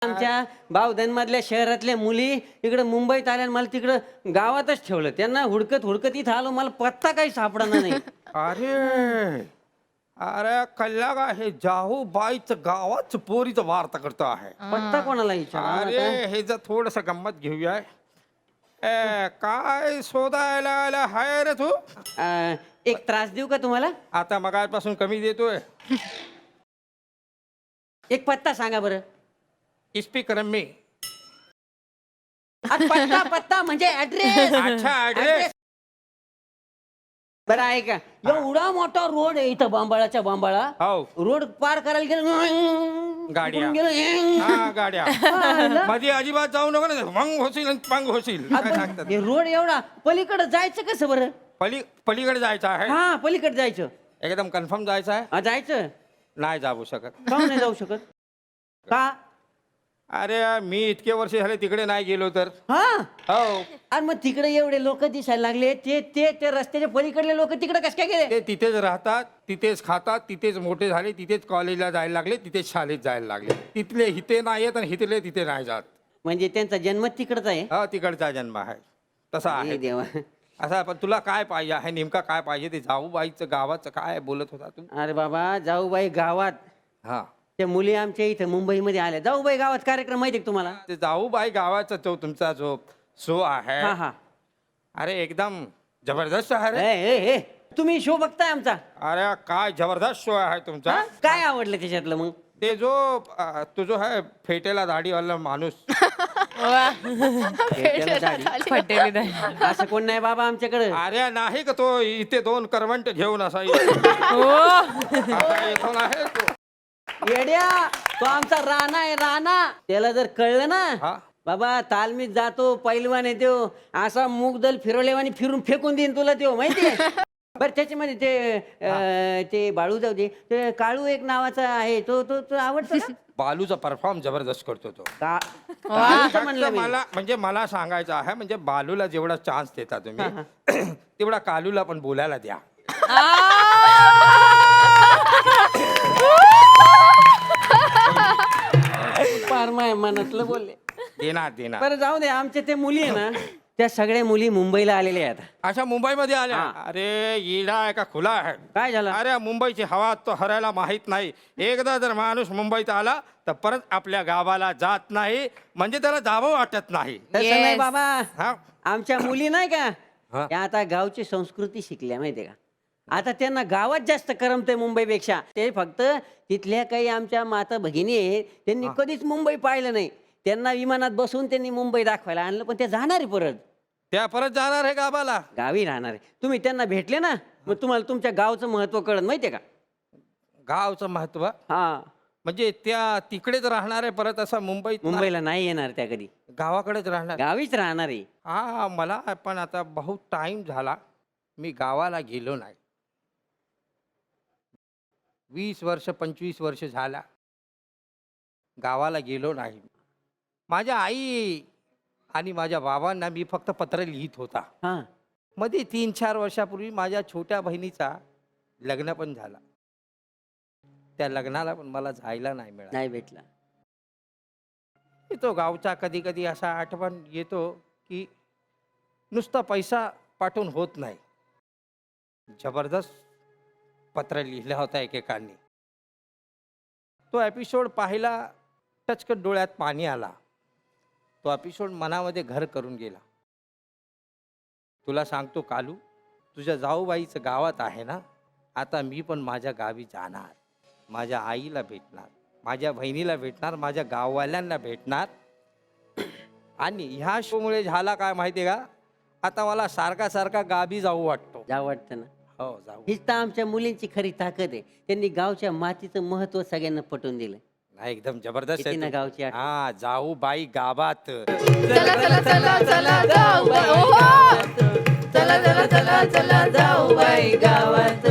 आमच्या बावधनमधल्या शहरातल्या मुली इकडे मुंबईत आल्या आणि मला तिकडं गावातच ठेवलं. त्यांना हुडकत हुडकत इथं आलो, मला पत्ता काही सापडणार नाही. अरे अरे कल्ला का हे जाहू बाईच गावाच पोरीचं वार्ता करतो आहे. पत्ता कोणाला विचारा? अरे हे जर थोडस गंमत घेऊया. काय शोधायला आला हाय रे तू? एक त्रास देऊ का तुम्हाला? आता मगापासून कमी देतोय. एक पत्ता सांगा बरं. स्पीकर मी. पत्ता पत्ता म्हणजे ऍड्रेस. अच्छा ऍड्रेस. बरं आहे का, एवढा मोठा रोड आहे इथं बांबाळाच्या बांबाळा. हो रोड पार करायला गेलं गाड्या. गेलं. हा गाड्या मध्ये अजिबात जाऊ नको ना, मंग होशील आणि पंग होशील. काय सांगतात? हे रोड एवढा, पलीकडे जायचं कसं बरं? पलीकडे जायचं आहे. हा पलीकडे जायचं. एकदम कन्फर्म जायचं आहे. जायचं. नाही जाऊ शकत. का नाही जाऊ शकत? का? अरे मी इतके वर्ष झाले तिकडे नाही गेलो तर. हा हो आणि मग तिकडे एवढे लोक दिसायला लागले, ते रस्त्याच्या पलीकडले लोक तिकडे कस काय गेले? ते तिथेच राहतात, तिथेच खातात, तिथेच मोठे झाले, तिथेच कॉलेजला जायला लागले, तिथेच शाळेत जायला लागले. तिथले हिते नाही येत आणि हितले तिथे नाही जात. म्हणजे त्यांचा जन्म तिकडचा आहे. हा तिकडचा जन्म आहे, तसा आहे देवा. असा. पण तुला काय पाहिजे आहे नेमका? काय पाहिजे ते? जाऊबाईचं गावाचं काय बोलत होता तू? अरे बाबा, जाऊबाई गावात. हा त्या मुली आमच्या इथं मुंबईमध्ये आल्या. जाऊबाई गावात कार्यक्रम माहिती आहे तुम्हाला? ते जाऊबाई गावाचा तो तुमचा जो शो आहे, हा हा. अरे एकदम जबरदस्त आहे रे. ए, तुम्ही शो बघताय आमचा? अरे काय जबरदस्त शो आहे तुमचा. हा? काय आवडलं त्याच्यातलं मग? ते जो तो जो है फेटेला दाढीवाला माणूस. फटेली दाढी. असं कोण नाही बाबा आमच्याकडे. अरे नाही का तो इथे 2 करवंट घेऊन असा हो. येतो आहे तो. येड्या, तो आमचा राणा आहे, राणा. त्याला जर कळलं ना हा? बाबा, तालमीत जातो, पैलवान आहे त्यो, असा मूगदल फिरवलेवानी फिरून फेकून देईन तुला त्यो, माहितीये? बरं त्याच्यामध्ये ते बाळू जाऊ दे, ते काळू एक नावाचा आहे, तो आवडतो ना? बालूचा परफॉर्म जबरदस्त करतो तो. काळूचं म्हणलं मी. मला सांगायचं आहे, म्हणजे बालूला जेवढा चान्स देता तुम्ही तेवढा कालूला पण बोलायला द्या. फार माय मनातलं बोलले. देणार. बरं जाऊ दे, आमच्या ते मुली आहे ना, त्या सगळ्या मुली मुंबईला आलेल्या आहेत. अशा मुंबईमध्ये आल्या? अरे येडा आहे का खुला आहे? काय झालं? अरे मुंबईची हवा तो हरायला माहित नाही. एकदा जर माणूस मुंबईत आला तर परत आपल्या गावाला जात नाही, म्हणजे त्याला जावं वाटत नाही. तसं नाही बाबा. हा? आमच्या मुली नाही का, हा. त्या आता गावची संस्कृती शिकल्या, माहितीये का? आता त्यांना गावात जास्त करमते मुंबईपेक्षा. ते फक्त तिथल्या काही आमच्या माता भगिनी आहेत, त्यांनी कधीच मुंबई पाहिलं नाही. त्यांना विमानात बसून त्यांनी मुंबई दाखवायला आणलं, पण ते जाणार आहे परत. त्या परत जाणार आहे गावाला? गावी राहणार आहे. तुम्ही त्यांना भेटले ना, मग तुम्हाला तुमच्या गावचं महत्व कळत, माहितीये का? गावचं महत्व हा, म्हणजे त्या तिकडेच राहणार आहे परत, असं मुंबईला नाही येणार त्या कधी, गावाकडेच राहणार. गावीच राहणार आहे. हा मला पण आता बहुत टाइम झाला मी गावाला गेलो नाही. 20 वर्ष 25 वर्ष झाला गावाला गेलो नाही. माझ्या आई आणि माझ्या बाबांना मी फक्त पत्र लिहित होता. हा, मध्ये 3-4 वर्षापूर्वी माझ्या छोट्या बहिणीचा लग्न पण झाला. त्या लग्नाला पण मला जायला नाही मिळालं. नाही भेटला. येतो गावचा कधी कधी असा आठवण येतो की नुसता पैसा पाठवून होत नाही. जबरदस्त पत्र लिहिलं होतं एकेकांनी. तो एपिसोड पाहिला, टचकन डोळ्यात पाणी आला. तो एपिसोड मनामध्ये घर करून गेला. तुला सांगतो कालू, तुझ्या जाऊबाईचं गावात आहे ना, आता मी पण माझ्या गावी जाणार, माझ्या आईला भेटणार, माझ्या बहिणीला भेटणार, माझ्या गाववाल्यांना भेटणार. आणि ह्या शोमुळे झाला काय माहिती आहे का, आता मला सारखा गावी जाऊ वाटतो. जाऊ वाटतं ना. हो जाऊ. हीच तर आमच्या मुलींची खरी ताकद आहे. त्यांनी गावच्या मातीचं महत्व सगळ्यांना पटवून दिलं. नाही एकदम जबरदस्त किती ना आहे गावची आठवण. हा जाऊ बाई गावात. चला चला चला चला जाऊ बाई. ओहो. चला चला चला चला जाऊ बाई गावात.